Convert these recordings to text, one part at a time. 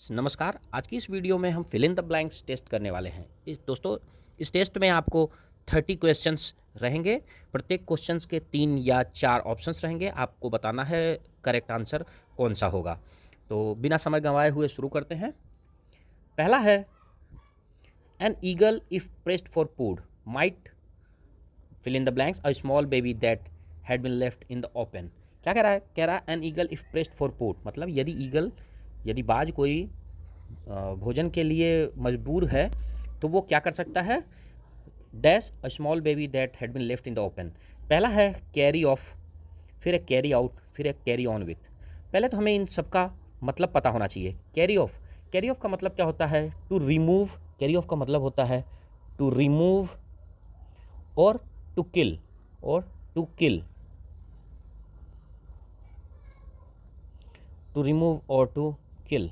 नमस्कार। आज की इस वीडियो में हम fill in the blanks test करने वाले हैं। इस टेस्ट में आपको 30 क्वेश्चंस रहेंगे। प्रत्येक क्वेश्चंस के 3 या 4 ऑप्शंस रहेंगे। आपको बताना है करेक्ट आंसर कौन सा होगा। तो बिना समय गंवाए हुए शुरू करते हैं। पहला है, an eagle if pressed for food might fill in the blanks a small baby that had been left in the open. क्या कह रहा है? कह रहा है an eagle if pressed for food, मतलब यदि बाज कोई भोजन के लिए मजबूर है तो वो क्या कर सकता है? Dash a small baby that had been left in the open. पहला है कैरी ऑफ, फिर एक कैरी आउट, फिर एक कैरी ऑन विथ। पहले तो हमें इन सब का मतलब पता होना चाहिए। कैरी ऑफ का मतलब क्या होता है? To remove. कैरी ऑफ का मतलब होता है टू रिमूव और टू किल, टू रिमूव और टू किल।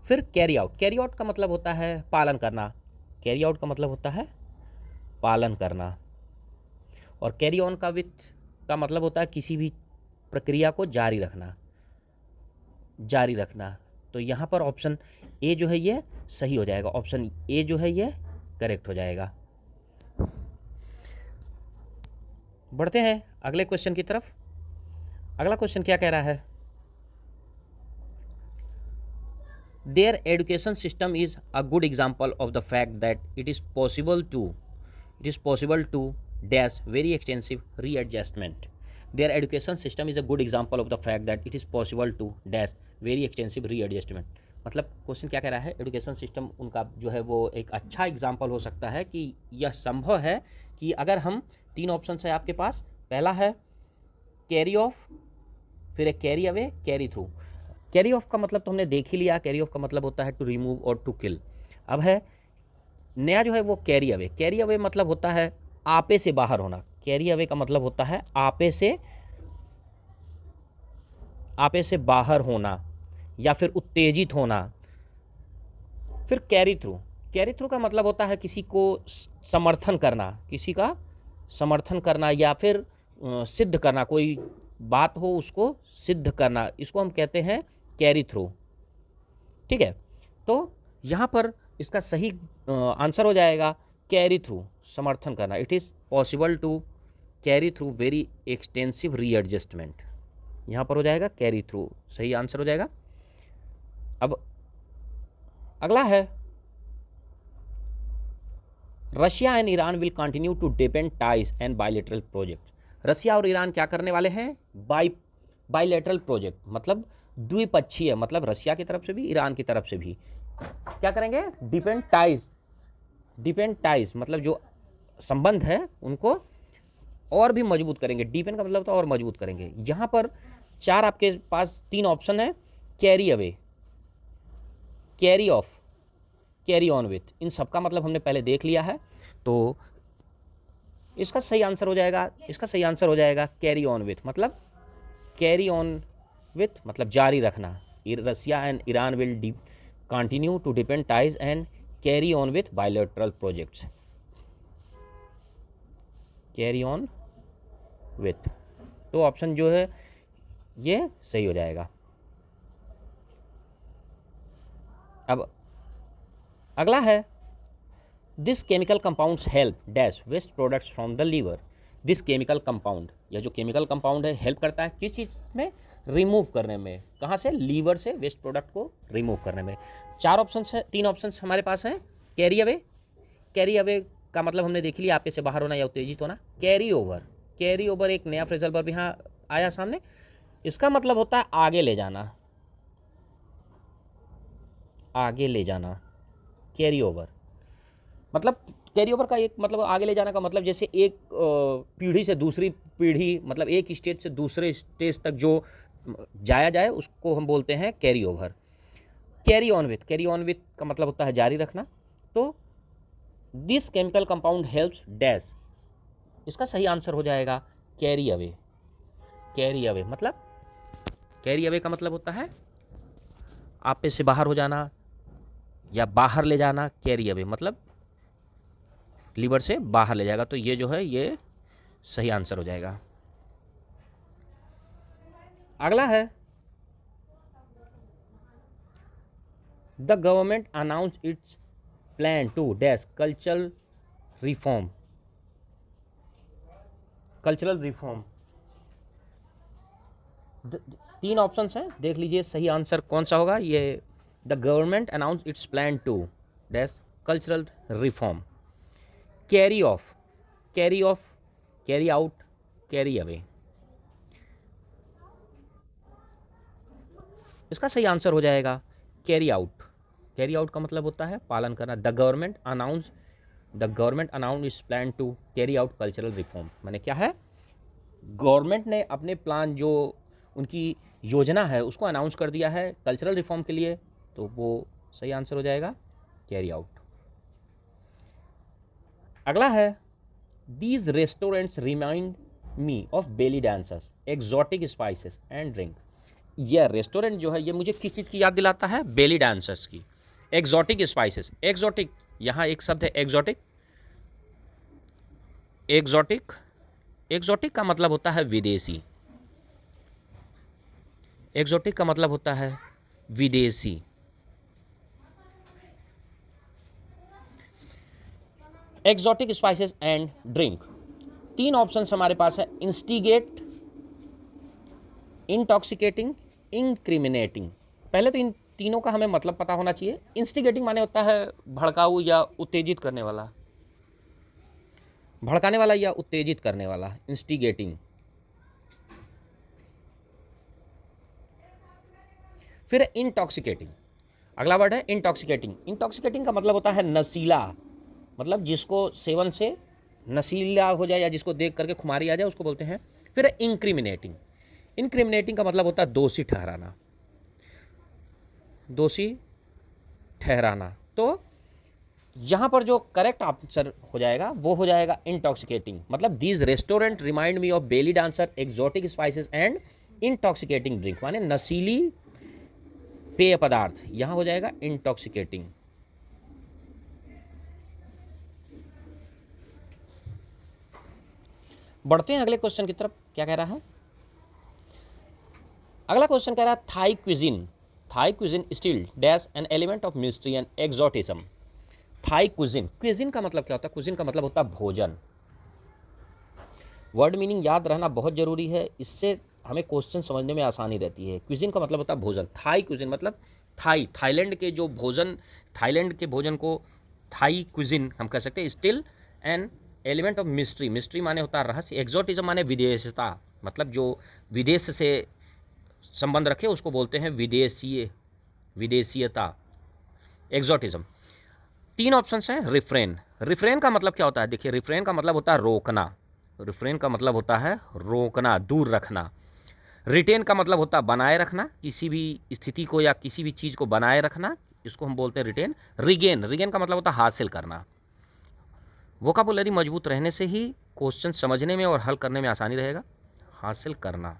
फिर कैरी आउट का मतलब होता है पालन करना। कैरी आउट का मतलब होता है पालन करना। और कैरी ऑन का मतलब होता है किसी भी प्रक्रिया को जारी रखना। तो यहाँ पर ऑप्शन ए जो है ये सही हो जाएगा। ऑप्शन ए जो है ये करेक्ट हो जाएगा। बढ़ते हैं अगले क्वेश्चन की तरफ। अगला क्वेश्चन क्या कह रहा है? Their education system is a good example of the fact that it is possible to dash very extensive readjustment. Their education system is a good example of the fact that it is possible to dash very extensive readjustment. मतलब question क्या कह रहा है? Education system उनका जो है वो एक अच्छा एग्जाम्पल हो सकता है कि यह संभव है कि अगर हम 3 ऑप्शन है आपके पास। पहला है कैरी ऑफ, फिर एक carry away, carry through. Carry off का मतलब तो हमने देख ही लिया। कैरी ऑफ का मतलब होता है टू रिमूव और टू किल। अब है नया जो है वो कैरी अवे। कैरी अवे मतलब होता है आपे से बाहर होना। कैरी अवे का मतलब होता है आपे से बाहर होना या फिर उत्तेजित होना। फिर कैरी थ्रू का मतलब होता है किसी का समर्थन करना या फिर सिद्ध करना। कोई बात हो उसको सिद्ध करना, इसको हम कहते हैं कैरी थ्रू। ठीक है, तो यहाँ पर इसका सही आंसर हो जाएगा कैरी थ्रू, समर्थन करना। It is possible to carry through very extensive readjustment. यहाँ पर हो जाएगा कैरी थ्रू, सही आंसर हो जाएगा। अब अगला है, Russia and Iran will continue to depend ties and bilateral project. Russia और ईरान क्या करने वाले हैं? बायलैटरल प्रोजेक्ट, मतलब द्विपक्षीय, मतलब रशिया की तरफ से भी ईरान की तरफ से भी क्या करेंगे? डिपेंड टाइज मतलब जो संबंध है उनको और भी मजबूत करेंगे। डिपेंड का मतलब तो और मजबूत करेंगे। यहाँ पर 4 आपके पास 3 ऑप्शन है। Carry away, carry off, carry on with. इन सब का मतलब हमने पहले देख लिया है, तो इसका सही आंसर हो जाएगा कैरी ऑन विथ। मतलब कैरी ऑन विथ मतलब जारी रखना। Russia and Iran will continue to depend ties and carry on with bilateral projects. Carry on with, तो ऑप्शन जो है ये सही हो जाएगा। अब अगला है, this chemical compounds help dash waste products from the liver. This chemical compound, यह जो केमिकल कंपाउंड है हेल्प करता है किस चीज़ में? रिमूव करने में। कहाँ से? लीवर से वेस्ट प्रोडक्ट को रिमूव करने में। 4 ऑप्शन है, 3 ऑप्शन हमारे पास हैं। कैरी अवे का मतलब हमने देख लिया, आपे से बाहर होना या उत्तेजित होना। कैरी ओवर एक नया फ्रेजल वर्ब यहाँ आया सामने। इसका मतलब होता है आगे ले जाना। कैरी ओवर मतलब कैरी ओवर का एक मतलब आगे ले जाने का मतलब जैसे एक पीढ़ी से दूसरी पीढ़ी, मतलब एक स्टेज से दूसरे स्टेज तक जो जाया जाए उसको हम बोलते हैं carry over. Carry on with का मतलब होता है जारी रखना। तो this chemical compound helps dash, इसका सही आंसर हो जाएगा कैरी अवे। मतलब कैरी अवे का मतलब होता है आपे से बाहर हो जाना या बाहर ले जाना। कैरी अवे मतलब लीवर से बाहर ले जाएगा। तो ये जो है ये सही आंसर हो जाएगा। अगला है, the government announce its plan to dash cultural reform. Cultural reform, तीन ऑप्शंस हैं, देख लीजिए सही आंसर कौन सा होगा। ये the government announce its plan to dash cultural reform. Carry off, carry off, carry out, carry away, इसका सही आंसर हो जाएगा कैरी आउट। कैरी आउट का मतलब होता है पालन करना। The government announce its plan to carry out cultural reform, माने क्या है, गवर्नमेंट ने अपने प्लान जो उनकी योजना है उसको अनाउंस कर दिया है कल्चरल रिफॉर्म के लिए, तो वो सही आंसर हो जाएगा कैरी आउट। अगला है these restaurants remind me of belly dancers, exotic spices and drink. यह रेस्टोरेंट जो है ये मुझे किस चीज़ की याद दिलाता है, बेली डांसर्स की। एक्सोटिक स्पाइसेस, एक्सोटिक, यहाँ एक शब्द है एक्सोटिक। एक्सोटिक, एक्सोटिक का मतलब होता है विदेशी। एक्सोटिक का मतलब होता है विदेशी। एक्सोटिक स्पाइसेस एंड ड्रिंक, तीन ऑप्शंस हमारे पास है, इंस्टिगेट, इंटॉक्सिकेटिंग, इंक्रिमिनेटिंग। पहले तो इन तीनों का हमें मतलब पता होना चाहिए। इंस्टिगेटिंग माने होता है भड़काऊ या उत्तेजित करने वाला, भड़काने वाला या उत्तेजित करने वाला, इंस्टिगेटिंग। फिर इंटॉक्सिकेटिंग, अगला वर्ड है इंटॉक्सिकेटिंग। इंटॉक्सिकेटिंग का मतलब होता है नशीला, मतलब जिसको सेवन से नशीला हो जाए या जिसको देख करके खुमारी आ जाए उसको बोलते हैं। फिर इंक्रिमिनेटिंग, इंक्रिमिनेटिंग का मतलब होता है दोषी ठहराना, दोषी ठहराना। तो यहाँ पर जो करेक्ट आंसर हो जाएगा वो हो जाएगा इंटॉक्सिकेटिंग, मतलब these restaurant remind me of belly dancer, exotic spices and intoxicating drink, माने नशीली पेय पदार्थ, यहाँ हो जाएगा इंटॉक्सिकेटिंग। बढ़ते हैं अगले क्वेश्चन की तरफ, क्या कह रहा है अगला क्वेश्चन, कह रहा है Thai cuisine, Thai cuisine still dash an element of mystery and exoticism. Thai cuisine, cuisine का मतलब क्या होता है, क्विजिन का मतलब होता है भोजन। वर्ड मीनिंग याद रहना बहुत जरूरी है, इससे हमें क्वेश्चन समझने में आसानी रहती है। क्विजिन का मतलब होता है भोजन, थाई क्विजिन मतलब थाई, थाईलैंड के जो भोजन, थाईलैंड के भोजन को थाई क्विजिन हम कह सकते हैं। Still an element of mystery, mystery माने होता है रहस्य, एक्सोटिज्म माने विदेशता, मतलब जो विदेश से संबंध रखे उसको बोलते हैं विदेशीय, विदेशीयता, एक्सोटिज्म। तीन ऑप्शंस हैं। रिफ्रेन, रिफ्रेन का मतलब क्या होता है, देखिए रिफ्रेन का मतलब होता है रोकना, रिफ्रेन का मतलब होता है रोकना, दूर रखना। रिटेन का मतलब होता है बनाए रखना, किसी भी स्थिति को या किसी भी चीज़ को बनाए रखना, इसको हम बोलते हैं रिटेन। रिगेन, रिगेन का मतलब होता है हासिल करना। वोकाबुलरी मजबूत रहने से ही क्वेश्चन समझने में और हल करने में आसानी रहेगा, हासिल करना।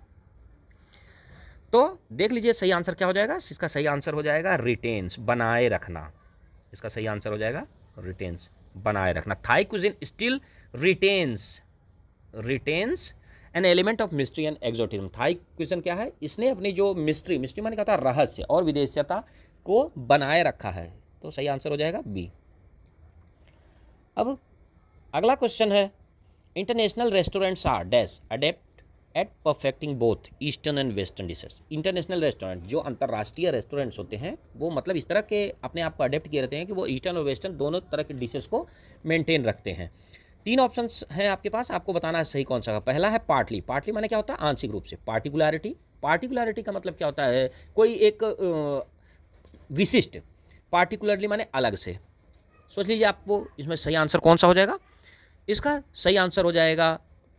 तो देख लीजिए सही आंसर क्या हो जाएगा, इसका सही आंसर हो जाएगा रिटेन्स, बनाए रखना। इसका सही आंसर हो जाएगा रिटेन्स, बनाए रखना। Thai cuisine still retains, retains an element of mystery and exoticism. Thai cuisine क्या है, इसने अपनी जो मिस्ट्री, मिस्ट्री माने क्या होता है रहस्य और विदेशीयता को बनाए रखा है, तो सही आंसर हो जाएगा बी। अब अगला क्वेश्चन है, international restaurants are dash adept at perfecting both eastern and western dishes. International restaurant, जो अंतर्राष्ट्रीय रेस्टोरेंट्स होते हैं, वो मतलब इस तरह के अपने आप को अडेप्ट किए रहते हैं कि वो ईस्टर्न और वेस्टर्न दोनों तरह के डिशेस को मेंटेन रखते हैं। तीन ऑप्शंस हैं आपके पास, आपको बताना है सही कौन सा। पहला है पार्टली, पार्टली माने क्या होता है आंशिक रूप से। पार्टिकुलरिटी, पार्टिकुलरिटी का मतलब क्या होता है, कोई एक विशिष्ट, पार्टिकुलरली माने अलग से। सोच लीजिए आपको इसमें सही आंसर कौन सा हो जाएगा, इसका सही आंसर हो जाएगा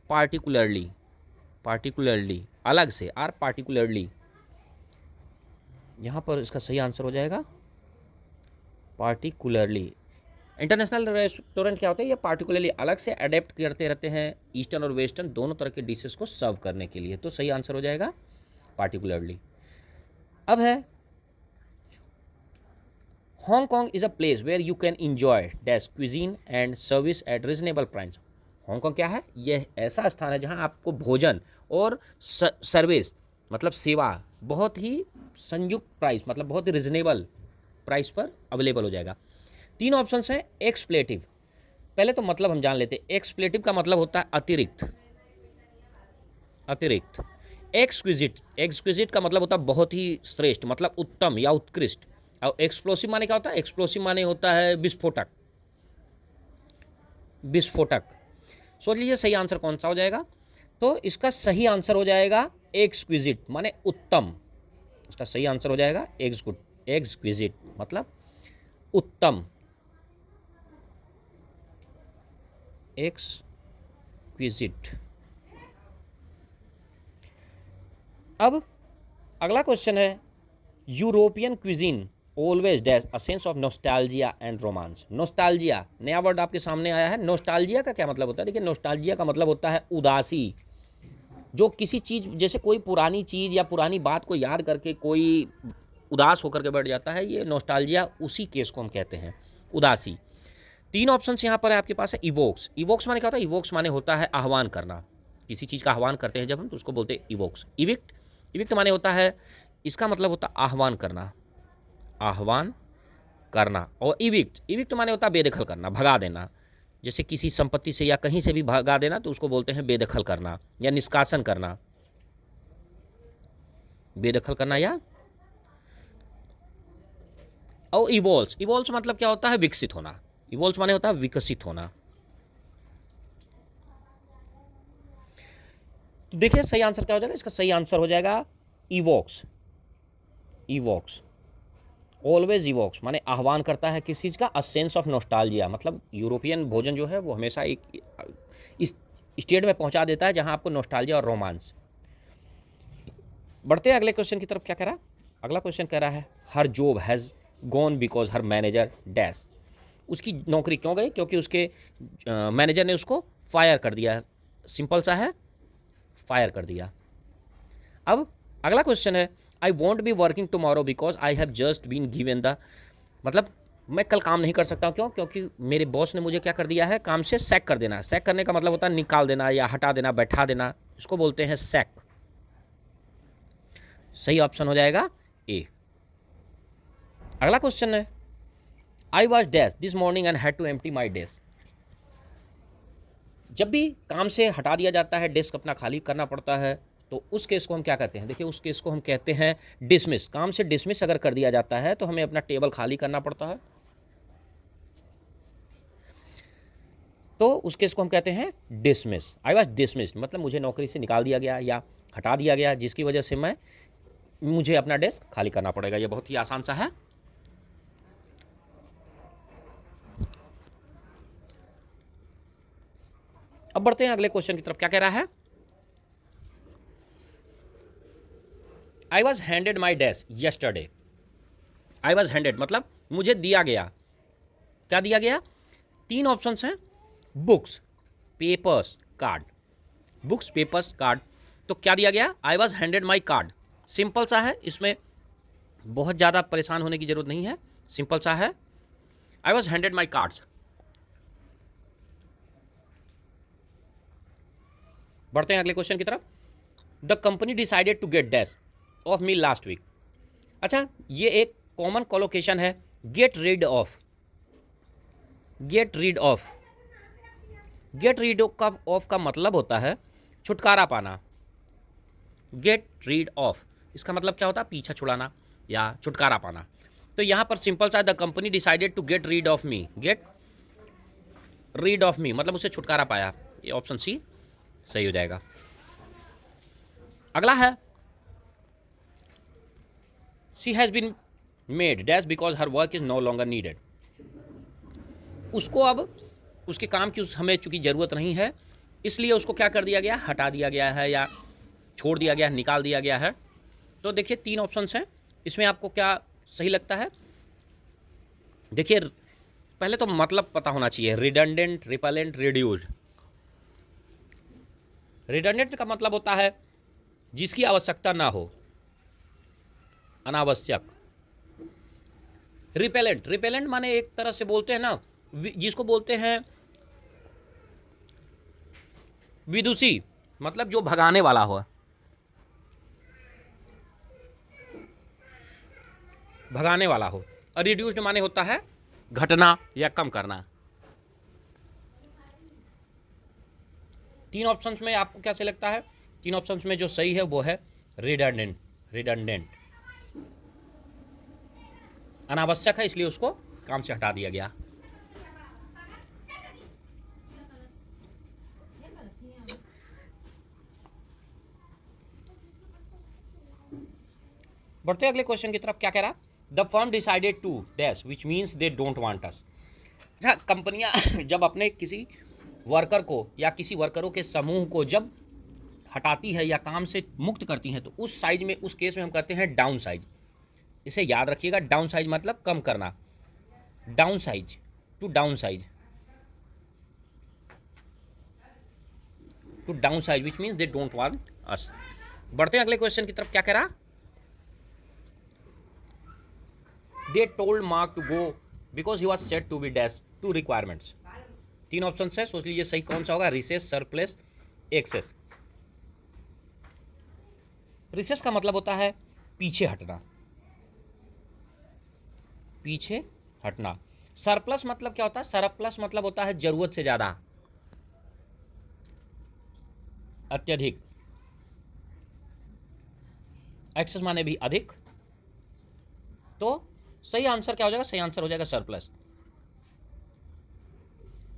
पार्टिकुलरली, पार्टिकुलरली अलग से, आर पार्टिकुलरली, यहाँ पर इसका सही आंसर हो जाएगा पार्टिकुलरली। इंटरनेशनल रेस्टोरेंट क्या होते हैं, ये पार्टिकुलरली अलग से अडेप्ट करते रहते हैं ईस्टर्न और वेस्टर्न दोनों तरह के डिशेस को सर्व करने के लिए, तो सही आंसर हो जाएगा पार्टिकुलरली। अब है Hong Kong is a place where you can enjoy dash cuisine and service at reasonable price. Hong Kong क्या है, यह ऐसा स्थान है जहां आपको भोजन और सर्विस मतलब सेवा बहुत ही संयुक्त प्राइस, मतलब बहुत ही रिजनेबल प्राइस पर अवेलेबल हो जाएगा। 3 ऑप्शन हैं एक्सप्लेटिव। पहले तो मतलब हम जान लेते हैं। एक्सप्लेटिव का मतलब होता है अतिरिक्त, अतिरिक्त। एक्सक्विजिट, एक्सक्विजिट का मतलब होता है बहुत ही श्रेष्ठ, मतलब उत्तम या उत्कृष्ट। और एक्सप्लोसिव माने क्या होता है? एक्सप्लोसिव माने होता है विस्फोटक, विस्फोटक। सोच लीजिए सही आंसर कौन सा हो जाएगा। तो इसका सही आंसर हो जाएगा एक्सक्विजिट माने उत्तम। इसका सही आंसर हो जाएगा एक्सक्विजिट मतलब उत्तम, एक्सक्विजिट। अब अगला क्वेश्चन है, European cuisine always dash a sense of nostalgia and romance. Nostalgia नया वर्ड आपके सामने आया है। नोस्टैल्जिया का क्या मतलब होता है? देखिए, नोस्टैल्जिया का मतलब होता है उदासी। जो किसी चीज़, जैसे कोई पुरानी चीज़ या पुरानी बात को याद करके कोई उदास होकर के बैठ जाता है, ये नोस्टैल्जिया, उसी केस को हम कहते हैं उदासी। 3 ऑप्शंस यहाँ पर है आपके पास है। इवोक्स, इवोक्स माने क्या होता है? इवोक्स माने होता है आह्वान करना। किसी चीज़ का आह्वान करते हैं जब हम, तो उसको बोलते हैं इवोक्स। इविक्ट, इविक्ट माने होता है, इसका मतलब होता है आह्वान करना, आह्वान करना। और इविक्ट, इविक्ट माने होता है बेदखल करना, भगा देना। जैसे किसी संपत्ति से या कहीं से भी भगा देना, तो उसको बोलते हैं बेदखल करना या निष्कासन करना, बेदखल करना या। और इवॉल्व्स, इवॉल्व्स मतलब क्या होता है? विकसित होना। इवॉल्व्स माने होता है विकसित होना। तो देखिए सही आंसर क्या हो जाएगा। इसका सही आंसर हो जाएगा इवोक्स, इवोक्स। ऑलवेज इवोक्स माने आह्वान करता है किस चीज़ का? अ सेंस ऑफ नॉस्टैल्जिया, मतलब यूरोपियन भोजन जो है वो हमेशा एक इस स्टेट में पहुंचा देता है जहां आपको नॉस्टैल्जिया और रोमांस। बढ़ते हैं अगले क्वेश्चन की तरफ। क्या कह रहा है अगला क्वेश्चन? कह रहा है her job has gone because her manager dash. उसकी नौकरी क्यों गई? क्योंकि उसके मैनेजर ने उसको फायर कर दिया। सिंपल सा है, फायर कर दिया। अब अगला क्वेश्चन है, I won't be working tomorrow because I have just been given the, मतलब मैं कल काम नहीं कर सकता हूँ। क्यों? क्योंकि मेरे बॉस ने मुझे क्या कर दिया है? काम से सैक कर देना। सैक करने का मतलब होता है निकाल देना या हटा देना, बैठा देना, इसको बोलते हैं सैक। सही ऑप्शन हो जाएगा ए। अगला क्वेश्चन है, I was dash this morning and had to empty my desk. जब भी काम से हटा दिया जाता है, डेस्क अपना खाली करना पड़ता है, तो उस केस को हम क्या कहते हैं? देखिए, उस केस को हम कहते हैं डिसमिस। काम से डिसमिस अगर कर दिया जाता है तो हमें अपना टेबल खाली करना पड़ता है, तो उस केस को हम कहते हैं डिसमिस। आई वॉज डिसमिस्ड मतलब मुझे नौकरी से निकाल दिया गया या हटा दिया गया, जिसकी वजह से मुझे अपना डेस्क खाली करना पड़ेगा। ये बहुत ही आसान सा है। अब बढ़ते हैं अगले क्वेश्चन की तरफ। क्या कह रहा है? I was handed my desk yesterday. I was handed मतलब मुझे दिया गया। क्या दिया गया? 3 ऑप्शंस हैं, books, papers, card. Books, papers, card. तो क्या दिया गया? आई was handed my card. Simple सा है, इसमें बहुत ज़्यादा परेशान होने की जरूरत नहीं है, सिंपल सा है। I was handed my cards. बढ़ते हैं अगले क्वेश्चन की तरफ। The company decided to get dash off me last week. अच्छा, ये एक कॉमन कोलोकेशन है, get rid of. Get rid of, get rid of का मतलब होता है छुटकारा पाना। गेट रीड ऑफ इसका मतलब क्या होता है? पीछा छुड़ाना या छुटकारा पाना। तो यहां पर सिंपल सा, the company decided to get rid of me. Get rid of me मतलब उसे छुटकारा पाया। ये ऑप्शन सी सही हो जाएगा। अगला है, she has been made dash because her work is no longer needed. उसको अब उसके काम की हमें चूंकि ज़रूरत नहीं है, इसलिए उसको क्या कर दिया गया? हटा दिया गया है या छोड़ दिया गया है, निकाल दिया गया है। तो देखिए 3 ऑप्शंस हैं, इसमें आपको क्या सही लगता है? देखिए, पहले तो मतलब पता होना चाहिए, रिडंडेंट, रिपेलेंट, रिड्यूस्ड। रिडंडेंट का मतलब होता है जिसकी आवश्यकता ना हो, अनावश्यक। रिपेलेंट, रिपेलेंट माने एक तरह से बोलते हैं ना, जिसको बोलते हैं विदुषी, मतलब जो भगाने वाला हो, भगाने वाला हो। रिड्यूस्ड माने होता है घटना या कम करना। 3 ऑप्शंस में आपको क्या से लगता है? 3 ऑप्शंस में जो सही है वो है रिडंडेंट। रिडंडेंट अनावश्यक है, इसलिए उसको काम से हटा दिया गया। बढ़ते हैं अगले क्वेश्चन की तरफ। क्या कह रहा? The firm decided to dash which means they don't want us. अच्छा, कंपनियां जब अपने किसी वर्कर को या किसी वर्करों के समूह को जब हटाती है या काम से मुक्त करती हैं तो उस साइज में, उस केस में हम कहते हैं डाउन साइज। इसे याद रखिएगा, डाउन साइज मतलब कम करना। Downsize, to downsize, to downsize which means they don't want us. बढ़ते हैं अगले क्वेश्चन की तरफ। क्या कह रहा? They told Mark to go because he was set to be dash to requirements. 3 option है, सोच लीजिए सही कौन सा होगा। Recess, surplus, access. रिसेस का मतलब होता है पीछे हटना, पीछे हटना। सरप्लस मतलब क्या होता है? सरप्लस मतलब होता है जरूरत से ज्यादा, अत्यधिक। एक्सेस माने भी अधिक। तो सही आंसर क्या हो जाएगा? सही आंसर हो जाएगा surplus.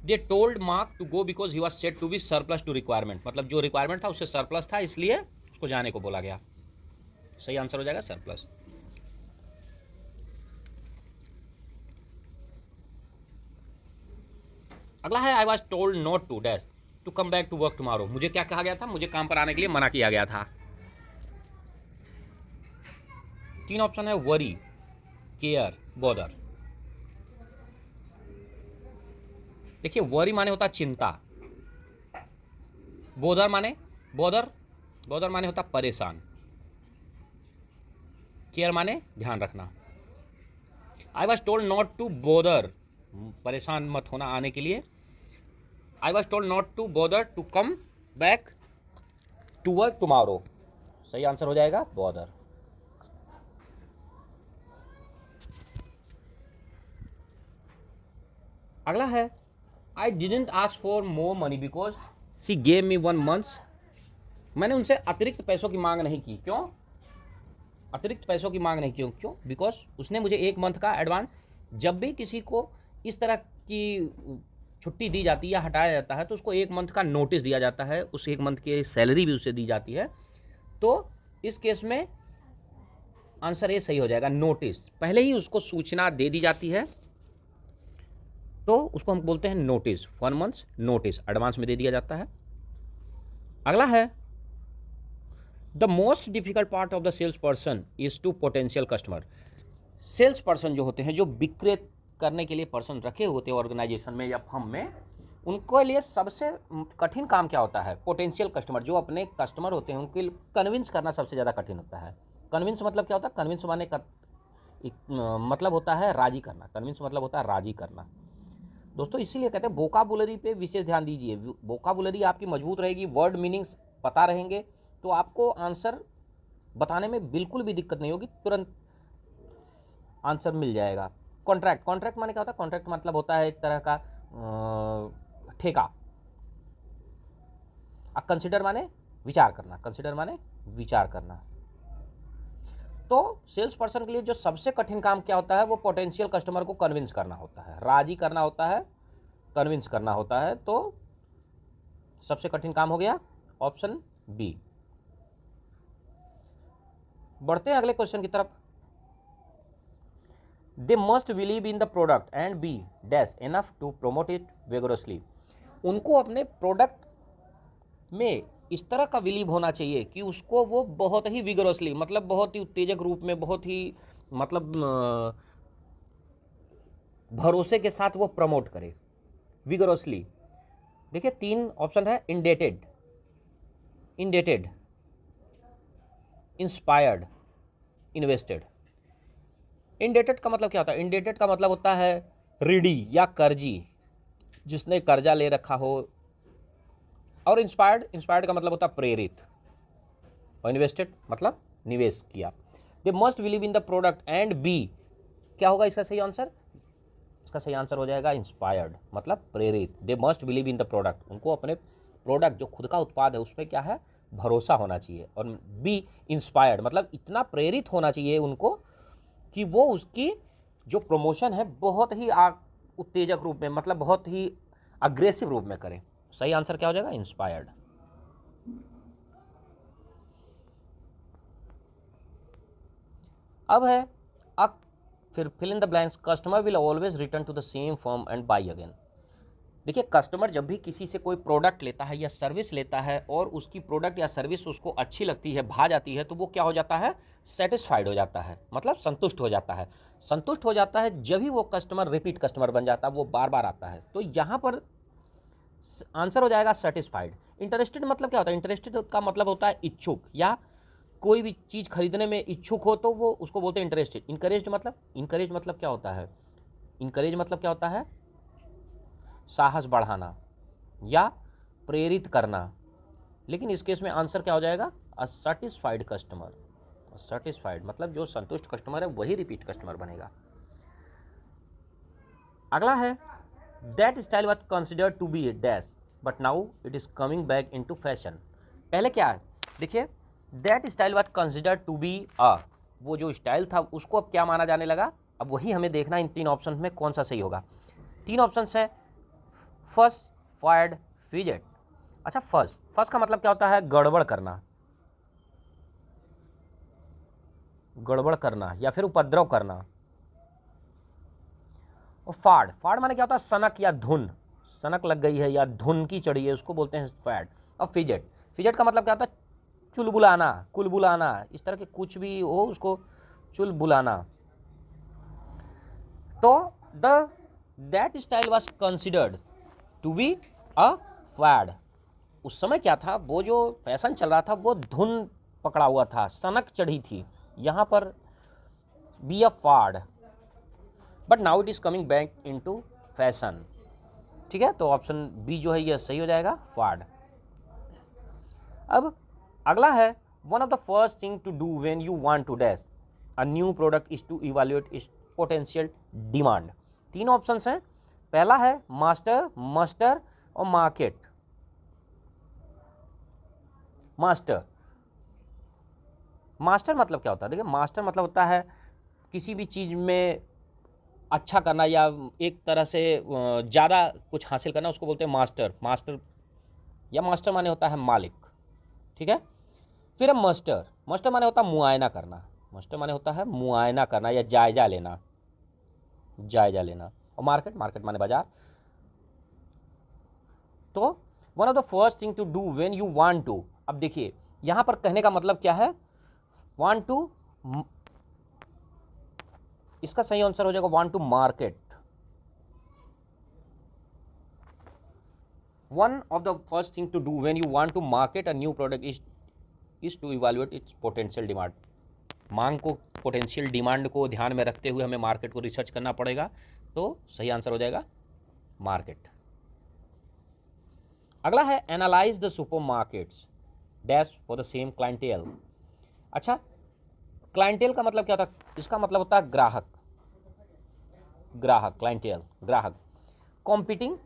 They told Mark to go because he was set to be surplus to requirement, मतलब जो रिक्वायरमेंट था उससे सरप्लस था, इसलिए उसको जाने को बोला गया। सही आंसर हो जाएगा सरप्लस। अगला है I was told not to dash to come back to work tomorrow. मुझे क्या कहा गया था? मुझे काम पर आने के लिए मना किया गया था। 3 ऑप्शन है, वरी, केयर, बॉदर। देखिए, वरी माने होता चिंता, बॉदर माने बॉदर माने होता परेशान, केयर माने ध्यान रखना। I was told not to bother, परेशान मत होना आने के लिए। I was told not to bother to come back to work tomorrow. सही आंसर हो जाएगा बॉदर। अगला है I didn't ask for more money because she gave me 1 month। मैंने उनसे अतिरिक्त पैसों की मांग नहीं की। क्यों अतिरिक्त पैसों की मांग नहीं की? क्यों? बिकॉज उसने मुझे 1 month का एडवांस। जब भी किसी को इस तरह की छुट्टी दी जाती है या हटाया जाता है तो उसको 1 month का नोटिस दिया जाता है, उस 1 month की सैलरी भी उसे दी जाती है। तो इस केस में आंसर ए सही हो जाएगा, नोटिस। पहले ही उसको सूचना दे दी जाती है तो उसको हम बोलते हैं नोटिस। 1 month नोटिस एडवांस में दे दिया जाता है। अगला है the most difficult part of the sales person is to potential customer. Sales person जो होते हैं, जो विक्रय करने के लिए पर्सन रखे होते हैं ऑर्गेनाइजेशन में या फर्म में, उनके लिए सबसे कठिन काम क्या होता है? पोटेंशियल कस्टमर, जो अपने कस्टमर होते हैं उनके कन्विंस करना सबसे ज़्यादा कठिन होता है। कन्विंस मतलब क्या होता है? कन्विंस माने का मतलब होता है राजी करना। कन्विंस मतलब होता है राजी करना। दोस्तों इसीलिए कहते हैं वोकाबुलरी पे विशेष ध्यान दीजिए। वोकाबुलरी आपकी मजबूत रहेगी, वर्ड मीनिंग्स पता रहेंगे तो आपको आंसर बताने में बिल्कुल भी दिक्कत नहीं होगी, तुरंत आंसर मिल जाएगा। कॉन्ट्रैक्ट, कॉन्ट्रैक्ट माने क्या होता है? कॉन्ट्रैक्ट मतलब होता है एक तरह का ठेका। कंसिडर माने विचार करना, कंसिडर माने विचार करना। तो सेल्स पर्सन के लिए जो सबसे कठिन काम क्या होता है? वो पोटेंशियल कस्टमर को कन्विंस करना होता है, राजी करना होता है, कन्विंस करना होता है। तो सबसे कठिन काम हो गया ऑप्शन बी। बढ़ते हैं अगले क्वेश्चन की तरफ। They must believe in the product and be dash enough to promote it vigorously. उनको अपने प्रोडक्ट में इस तरह का बिलीव होना चाहिए कि उसको वो बहुत ही विगोरसली, मतलब बहुत ही उत्तेजक रूप में, बहुत ही मतलब भरोसे के साथ वो प्रमोट करे विगोरसली। देखिए 3 ऑप्शन है, indebted, indebted, inspired, invested. Indebted का मतलब क्या होता है? इंडेटेड का मतलब होता है ऋणी या कर्जी, जिसने कर्जा ले रखा हो। और इंस्पायर्ड, इंस्पायर्ड का मतलब होता है प्रेरित। और इन्वेस्टेड मतलब निवेश किया। They must believe in the product and be क्या होगा इसका सही आंसर? इसका सही आंसर हो जाएगा इंस्पायर्ड, मतलब प्रेरित। दे must believe in the product, उनको अपने प्रोडक्ट जो खुद का उत्पाद है उस पर क्या है, भरोसा होना चाहिए। और बी इंस्पायर्ड मतलब इतना प्रेरित होना चाहिए उनको कि वो उसकी जो प्रमोशन है बहुत ही उत्तेजक रूप में, मतलब बहुत ही अग्रेसिव रूप में करें। सही आंसर क्या हो जाएगा? इंस्पायर्ड। अब है फिर fill in the blanks. Customer will always return to the same firm and buy again. देखिए कस्टमर जब भी किसी से कोई प्रोडक्ट लेता है या सर्विस लेता है और उसकी प्रोडक्ट या सर्विस उसको अच्छी लगती है, भा जाती है, तो वो क्या हो जाता है? सेटिस्फाइड हो जाता है, मतलब संतुष्ट हो जाता है। संतुष्ट हो जाता है जब ही वो कस्टमर रिपीट कस्टमर बन जाता है, वो बार बार आता है। तो यहाँ पर आंसर हो जाएगा सेटिस्फाइड। इंटरेस्टेड मतलब क्या होता है? इंटरेस्टेड का मतलब होता है इच्छुक, या कोई भी चीज़ खरीदने में इच्छुक हो तो वो उसको बोलते हैं इंटरेस्टेड। इनकरेज मतलब क्या होता है? इनकरेज मतलब क्या होता है? साहस बढ़ाना या प्रेरित करना। लेकिन इस केस में आंसर क्या हो जाएगा? अ सेटिस्फाइड कस्टमर। सेटिस्फाइड मतलब जो संतुष्ट कस्टमर है वही रिपीट कस्टमर बनेगा। अगला है that style was considered to be a dash but now it is coming back into fashion. पहले क्या है? देखिए that style was considered to be a, वो जो स्टाइल था उसको अब क्या माना जाने लगा? अब वही हमें देखना इन तीन ऑप्शन में कौन सा सही होगा। तीन ऑप्शन है, फर्स्ट, फायर्ड, फिजेट। अच्छा फर्स्ट का मतलब क्या होता है? गड़बड़ करना, गड़बड़ करना या फिर उपद्रव करना। और फाड़ माने क्या होता है? सनक या धुन, सनक लग गई है या धुन की चढ़ी है, उसको बोलते हैं फैड। और फिजेट का मतलब क्या होता है? चुलबुलाना, कुलबुलाना, इस तरह के कुछ भी हो उसको चुलबुलाना। तो that style was considered to be a fad. उस समय क्या था? वो जो फैशन चल रहा था वो धुन पकड़ा हुआ था, सनक चढ़ी थी। यहाँ पर बी अ फाड़, but now it is coming back into fashion. ठीक है, तो ऑप्शन बी जो है ये सही हो जाएगा, फाड़। अब अगला है one of the first thing to do when you want to dash a new product is to evaluate its potential demand. तीन ऑप्शंस हैं। पहला है मास्टर, मस्टर और मार्केट। मास्टर मतलब क्या होता है? देखिए मास्टर मतलब होता है किसी भी चीज़ में अच्छा करना या एक तरह से ज़्यादा कुछ हासिल करना, उसको बोलते हैं मास्टर या मास्टर माने होता है मालिक। ठीक है, फिर मस्टर माने होता है मुआयना करना, मस्टर माने होता है मुआयना करना या जायजा लेना। और मार्केट माने बाजार। तो one of the first thing to do when you want to. अब देखिए यहां पर कहने का मतलब क्या है? वांट टू, इसका सही आंसर हो जाएगा want to market. One of the first thing to do when you want to market a new product is to evaluate its potential demand. मांग को, पोटेंशियल डिमांड को ध्यान में रखते हुए हमें मार्केट को रिसर्च करना पड़ेगा। तो सही आंसर हो जाएगा मार्केट। अगला है analyse the supermarkets dash for the same clientele. अच्छा, क्लाइंटेल का मतलब क्या होता है? इसका मतलब होता है ग्राहक, क्लाइंटेल ग्राहक। Competing,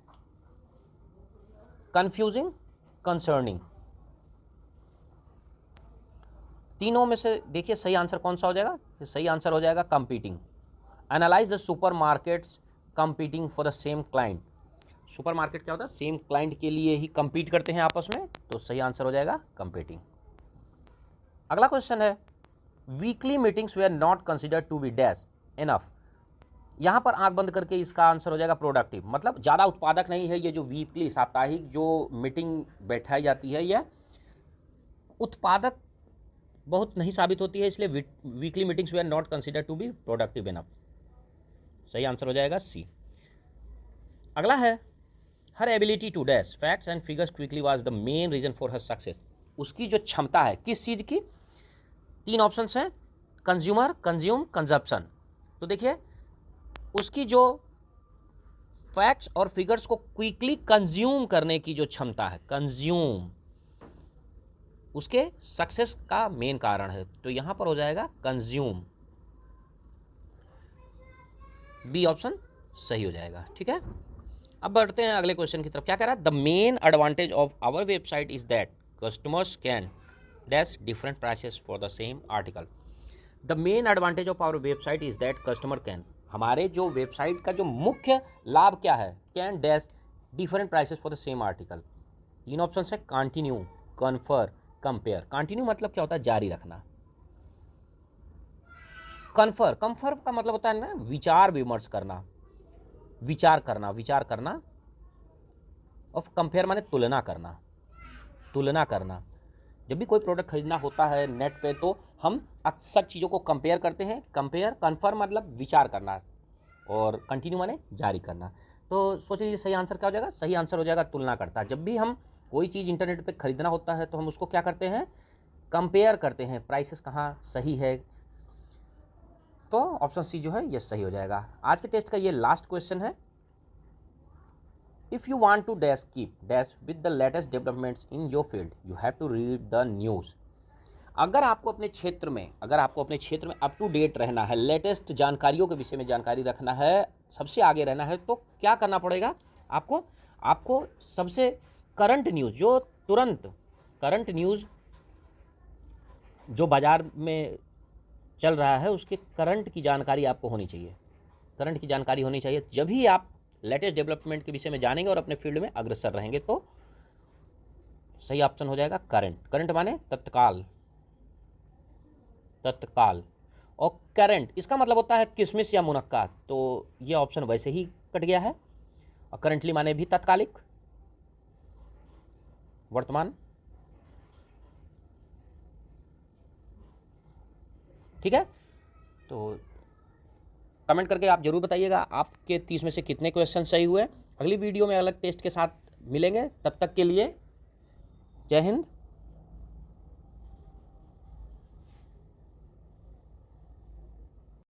confusing, concerning. तीनों में से देखिए सही आंसर कौन सा हो जाएगा? सही आंसर हो जाएगा competing. Analyse the supermarkets competing for the same client. Supermarket क्या होता है? सेम क्लाइंट के लिए ही कंपीट करते हैं आपस में, तो सही आंसर हो जाएगा कंपीटिंग। अगला क्वेश्चन है weekly meetings way are not considered to be dash enough. यहाँ पर आंख बंद करके इसका आंसर हो जाएगा प्रोडक्टिव, मतलब ज़्यादा उत्पादक नहीं है। ये जो वीकली, साप्ताहिक जो मीटिंग बैठाई जाती है यह उत्पादक बहुत नहीं साबित होती है, इसलिए weekly meetings way are not considered to be productive enough. सही आंसर हो जाएगा सी। अगला है her ability to dash facts and figures quickly was the main reason for her success. उसकी जो क्षमता है किस चीज़ की? तीन ऑप्शन हैं, कंज्यूमर, कंज्यूम, कंजप्शन। तो देखिए उसकी जो फैक्ट्स और फिगर्स को क्विकली कंज्यूम करने की जो क्षमता है, कंज्यूम, उसके सक्सेस का मेन कारण है। तो यहां पर हो जाएगा कंज्यूम। बी ऑप्शन सही हो जाएगा। ठीक है, अब बढ़ते हैं अगले क्वेश्चन की तरफ। क्या कह रहा है? The main advantage of our website is that customers can dash different prices for the same article. The main advantage of our website is that customer can, हमारे जो वेबसाइट का जो मुख्य लाभ क्या है? Can dash different prices for the same article. तीन option है, कंटिन्यू, कन्फर, कंपेयर। कंटिन्यू मतलब क्या होता है? जारी रखना। कन्फर, कंफर का मतलब होता है ना विचार विमर्श करना, विचार करना, विचार करना। और कंपेयर माने तुलना करना, तुलना करना। जब भी कोई प्रोडक्ट खरीदना होता है नेट पे तो हम अक्सर चीज़ों को कंपेयर करते हैं। कंपेयर, कन्फर्म मतलब विचार करना, और कंटिन्यू माने जारी करना। तो सोच लीजिए सही आंसर क्या हो जाएगा? सही आंसर हो जाएगा तुलना करता। जब भी हम कोई चीज़ इंटरनेट पे खरीदना होता है तो हम उसको क्या करते हैं? कंपेयर करते हैं, प्राइसेस कहाँ सही है। तो ऑप्शन सी जो है ये सही हो जाएगा। आज के टेस्ट का ये लास्ट क्वेश्चन है। If you want to dash keep dash with the latest developments in your field you have to read the news. अगर आपको अपने क्षेत्र में अप टू डेट रहना है, लेटेस्ट जानकारियों के विषय में जानकारी रखना है, सबसे आगे रहना है, तो क्या करना पड़ेगा आपको सबसे करंट न्यूज़, जो तुरंत करंट न्यूज़ जो बाज़ार में चल रहा है उसके करंट की जानकारी आपको होनी चाहिए। करंट की जानकारी होनी चाहिए, जब ही आप लेटेस्ट डेवलपमेंट के विषय में जानेंगे और अपने फील्ड में अग्रसर रहेंगे। तो सही ऑप्शन हो जाएगा करंट। करंट माने तत्काल, तत्काल। और करंट इसका मतलब होता है किशमिश या मुनक्का, तो ये ऑप्शन वैसे ही कट गया है। और करंटली माने भी तत्कालिक, वर्तमान। ठीक है, तो कमेंट करके आप जरूर बताइएगा आपके 30 में से कितने क्वेश्चन सही हुए। अगली वीडियो में अलग टेस्ट के साथ मिलेंगे, तब तक के लिए जय हिंद,